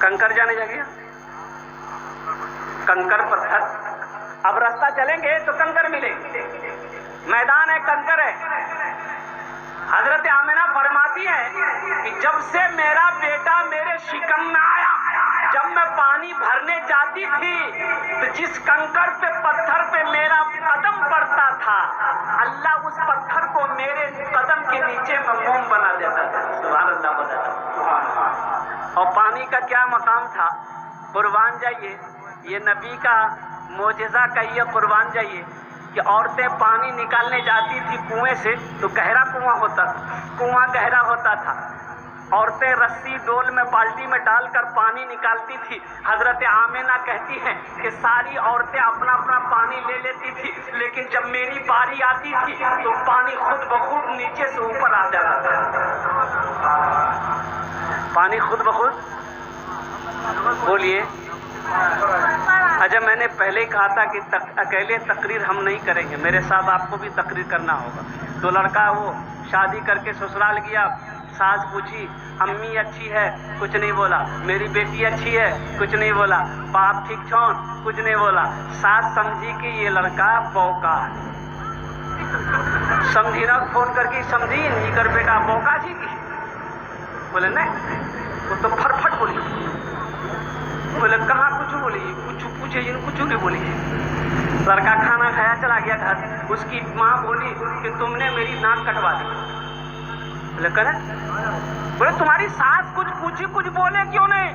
कंकर जाने जा गया, कंकर पत्थर। अब रास्ता चलेंगे तो कंकर मिलेंगे, मैदान है, कंकर है। हजरत आमिना फरमाती है कि जब से मेरा बेटा मेरे शिकम में आया, जब मैं पानी भरने जाती थी तो जिस कंकर पे, पत्थर पे मेरा कदम पड़ता था, अल्लाह उस पत्थर को मेरे कदम के नीचे में मोम बना देता था। सुभान अल्लाह बताता। और पानी का क्या मकाम था, कुर्बान जाइए, ये नबी का मोजिज़ा कहिए, कुर्बान जाइए कि औरतें पानी निकालने जाती थी कुएं से, तो गहरा कुआं होता था, कुआं गहरा होता था। औरतें रस्सी डोल में, बाल्टी में डालकर पानी निकालती थी। हजरत आमिना कहती हैं कि सारी औरतें अपना अपना पानी ले लेती थी, लेकिन जब मेरी बारी आती थी तो पानी खुद ब खुद नीचे से ऊपर आ जाता था। पानी खुद ब खुद, बोलिए। अच्छा, मैंने पहले ही कहा था कि अकेले तकरीर हम नहीं करेंगे, मेरे साथ आपको भी तकरीर करना होगा। तो लड़का वो शादी करके ससुराल गया, सास पूछी अम्मी अच्छी है, कुछ नहीं बोला। मेरी बेटी अच्छी है, कुछ नहीं बोला। बाप ठीक छौन, कुछ नहीं बोला। सास समझी कि ये लड़का बौका है, समझी ना, फोन करके समझी नहीं कर बेटा बौका जी की। बोले नहीं, वो तो फटफट बोली। बोले कहाँ कुछ बोली, कुछ पूछे जिन कुछ नहीं बोली। लड़का खाना खाया चला गया घर, उसकी माँ बोली कि तुमने मेरी नाक कटवा दी। बोले करे, बोले तुम्हारी सास कुछ पूछी कुछ बोले क्यों नहीं?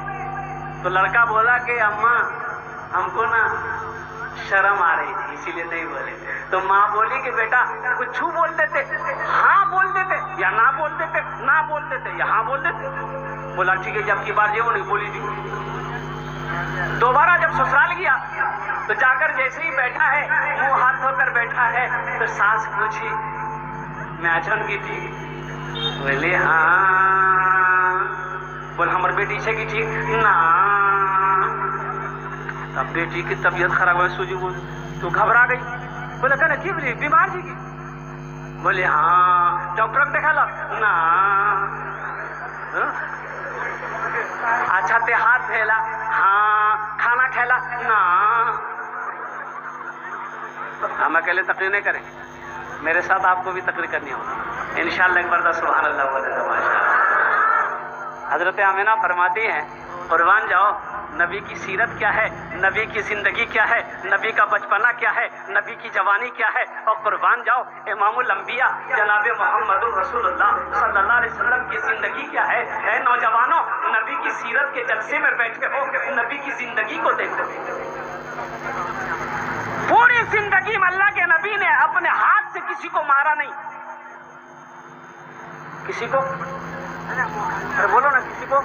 तो लड़का बोला कि अम्मा हमको ना शर्म आ रही थी इसीलिए नहीं बोले। तो माँ बोली कि बेटा कुछ बोल देते, हाँ बोल देते या ना बोल देते, ना बोल देते या हाँ बोल देते। बोला ठीक है, जब की बार ये वो नहीं बोली थी। दोबारा जब ससुराल गया तो जाकर जैसे ही बैठा है, मुंह हाथ धोकर बैठा है, तो सास पूछी मैं अचन की थी? बोले हाँ। बोल हमारी बेटी से की ठीक ना? तब बेटी की तबीयत खराब हुई, सूजी बोल तो घबरा गई। बोले कहना की बोली बीमार थी की? बोले हाँ। डॉक्टर को देखा लो ना? अच्छा ते हाथ धोला? हाँ। खाना खेला ना? हम अकेले तकरीर नहीं करें, मेरे साथ आपको भी तकरीर करनी होगी इंशाअल्लाह। एक बार सुभान अल्लाह माशाअल्लाह। हजरत आमिना फरमाती हैं कुर्बान जाओ, नबी की सीरत क्या है, नबी की जिंदगी क्या है, नबी का बचपना क्या है, नबी की जवानी क्या है। और कुर्बान जाओ इमामुल अंबिया जनाब मोहम्मदुर रसूलुल्लाह सल्लल्लाहु अलैहि वसल्लम की जिंदगी क्या है। नौजवानों, नबी की सीरत के जलसे में बैठे हो, नबी की जिंदगी को देखो। पूरी जिंदगी में अल्लाह के नबी ने अपने हाथ से किसी को मारा नहीं, किसी को, अरे बोलो ना, किसी को।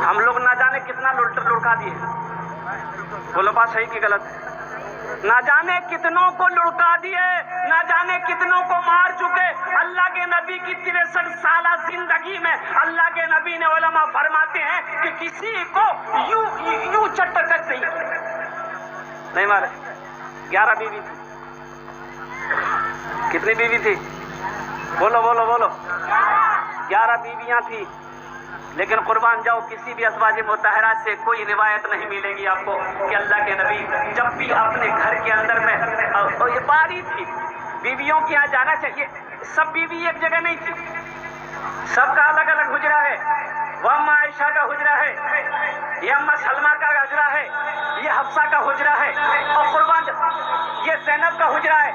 हम लोग ना जाने कितना लुढ़का दिए, बोलो बात सही की गलत? ना जाने कितनों को लुढ़का दिए, ना जाने कितनों को मार चुके। अल्लाह के नबी की 63 साल जिंदगी में अल्लाह के नबी ने उलमा फरमाते हैं कि किसी को यूं चटकच नहीं मारे। 11 बीवी थी। कितनी बीवी थी? बोलो बोलो बोलो। 11 बीवियां थी, लेकिन कुर्बान जाओ किसी भी अज़वाज मुतहरा से कोई रिवायत नहीं मिलेगी आपको कि अल्लाह के नबी जब भी अपने घर के अंदर में, और ये बारी थी बीवियों के यहाँ जाना चाहिए, सब बीवी एक जगह नहीं थी, सबका अलग अलग हुजरा है। वह अम्मा आयशा का हुजरा है, ये अम्मा सलमा का हुजरा है, ये हफ्सा का हुजरा है, और कुर्बान ये ज़ैनब का हुजरा है।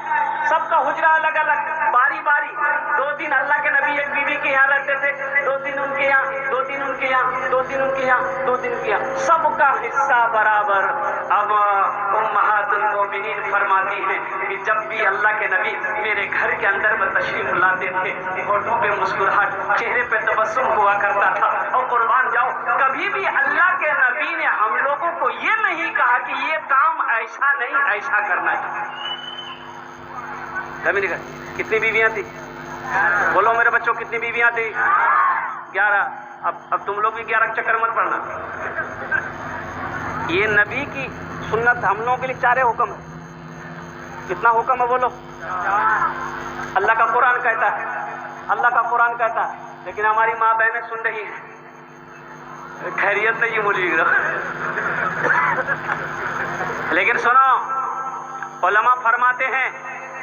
सबका हुजरा अलग अलग, बारी बारी। 2 दिन अल्लाह के नबी एक बीवी के यहाँ रहते थे, 2 दिन उनके यहाँ, 2 दिन उनके यहाँ, 2 दिन उनके यहाँ, 2 दिन उनके यहाँ, सबका हिस्सा बराबर। अब उम्महातुल मोमिनीन फरमाती हैं कि जब भी अल्लाह के नबी मेरे घर के अंदर में तशरीफ लाते थे, होठों पे मुस्कुराहट, चेहरे पे तबस्सुम हुआ करता था। और कुर्बान जाओ कभी भी अल्लाह के नबी ने हम लोगों को ये नहीं कहा कि ये काम ऐसा नहीं ऐसा करना चाहिए। कितनी बीवियां थी? बोलो मेरे बच्चों, कितनी बीवियां थी? 11। अब तुम लोग भी 11 चक्कर मत पड़ना। ये नबी की सुन्नत, हम लोगों के लिए 4 हुक्म है। कितना हुक्म है बोलो? अल्लाह का कुरान कहता है, अल्लाह का कुरान कहता है, लेकिन हमारी माँ बहनें सुन रही हैं। खैरियत नहीं बोली। लेकिन सुनो, उलमा फरमाते हैं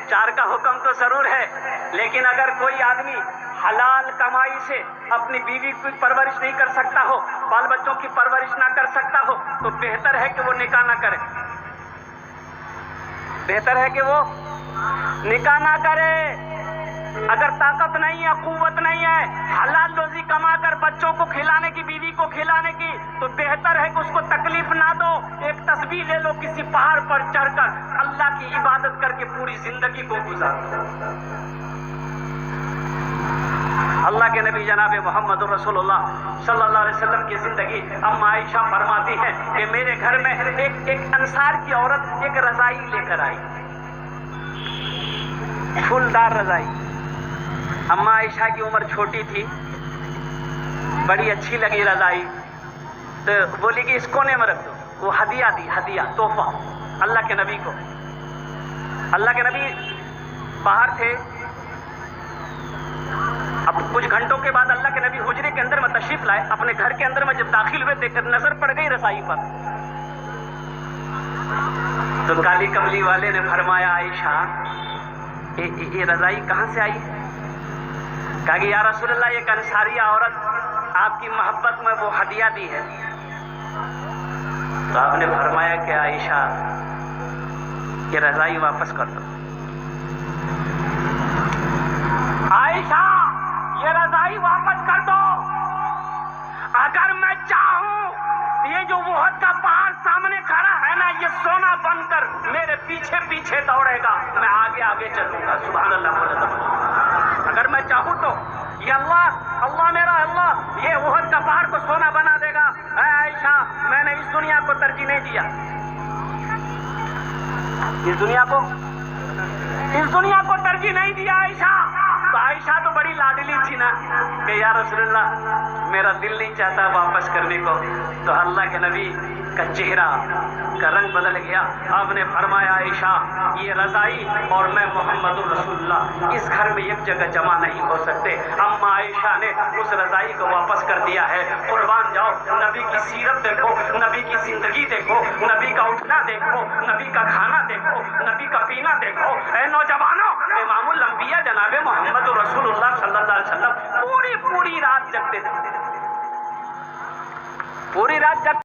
4 का हुक्म तो जरूर है, लेकिन अगर कोई आदमी हलाल कमाई से अपनी बीवी की परवरिश नहीं कर सकता हो, बाल बच्चों की परवरिश ना कर सकता हो, तो बेहतर है कि वो निकाह ना करे। बेहतर है कि वो निकाह ना करे। अगर ताकत नहीं है, कुव्वत नहीं है हलाल रोजी कमा कर बच्चों को खिलाने की, बीवी को खिलाने की, तो बेहतर है कि उसको तकलीफ ना दो। एक तस्बीह ले लो, किसी पहाड़ पर चढ़कर अल्लाह की इबादत करके पूरी जिंदगी को गुजार दो। अल्लाह के नबी जनाब मोहम्मद रसूलुल्लाह सल्लल्लाहु अलैहि वसल्लम की जिंदगी अम्मा आयशा फरमाती है कि मेरे घर में एक अंसार की औरत एक रजाई लेकर आई, फूलदार रजाई। अम्मा आयशा की उम्र छोटी थी, बड़ी अच्छी लगी रजाई, तो बोली कि इस कोने में रख दो। वो हदिया दी, हदिया तोहफा अल्लाह के नबी को। अल्लाह के नबी बाहर थे। अब कुछ घंटों के बाद अल्लाह के नबी हुजरे के अंदर में तशरीफ लाए। अपने घर के अंदर में जब दाखिल हुए, देखकर नजर पड़ गई रसाई पर, तो काली कमली वाले ने फरमाया, आयशा ये रजाई कहां से आई? कहा कि या रसूलल्लाह, एक अंसारी औरत आपकी मोहब्बत में वो हदिया दी है। तो आपने फरमाया कि आयशा ये रजाई वापस कर दो। आयशा ये रजाई वापस कर दो। अगर मैं चाहूं, ये जो वोहद का पहाड़ सामने खड़ा है ना, ये सोना बनकर मेरे पीछे पीछे दौड़ेगा, मैं आगे आगे चलूंगा। सुभान अल्लाह बोले तो अगर मैं चाहूं तो ये अल्लाह मेरा अल्लाह ये वोहद का पहाड़ को सोना बना देगा। आयशा, मैंने इस दुनिया को तरजीह नहीं दिया, इस दुनिया को तरजीह नहीं दिया आयशा। तो आयशा तो बड़ी लाडली थी ना कि या रसूलल्लाह मेरा दिल नहीं चाहता वापस करने को। तो अल्लाह के नबी का चेहरा का रंग बदल गया। आपने फरमाया, आयशा ये रजाई और मैं मोहम्मद रसूलुल्लाह इस घर में एक जगह जमा नहीं हो सकते। अम्मा आयशा ने उस रजाई को वापस कर दिया है। कुर्बान जाओ, नबी की सीरत देखो, नबी की जिंदगी देखो, नबी का उठना देखो, नबी का खाना देखो, नबी का पीना देखो। ऐ नौजवानों, इमामुल अंबिया जनाबे मोहम्मद रसूलुल्लाह सल्लल्लाहु अलैहि वसल्लम पूरी रात जगते थे, पूरी रात जगते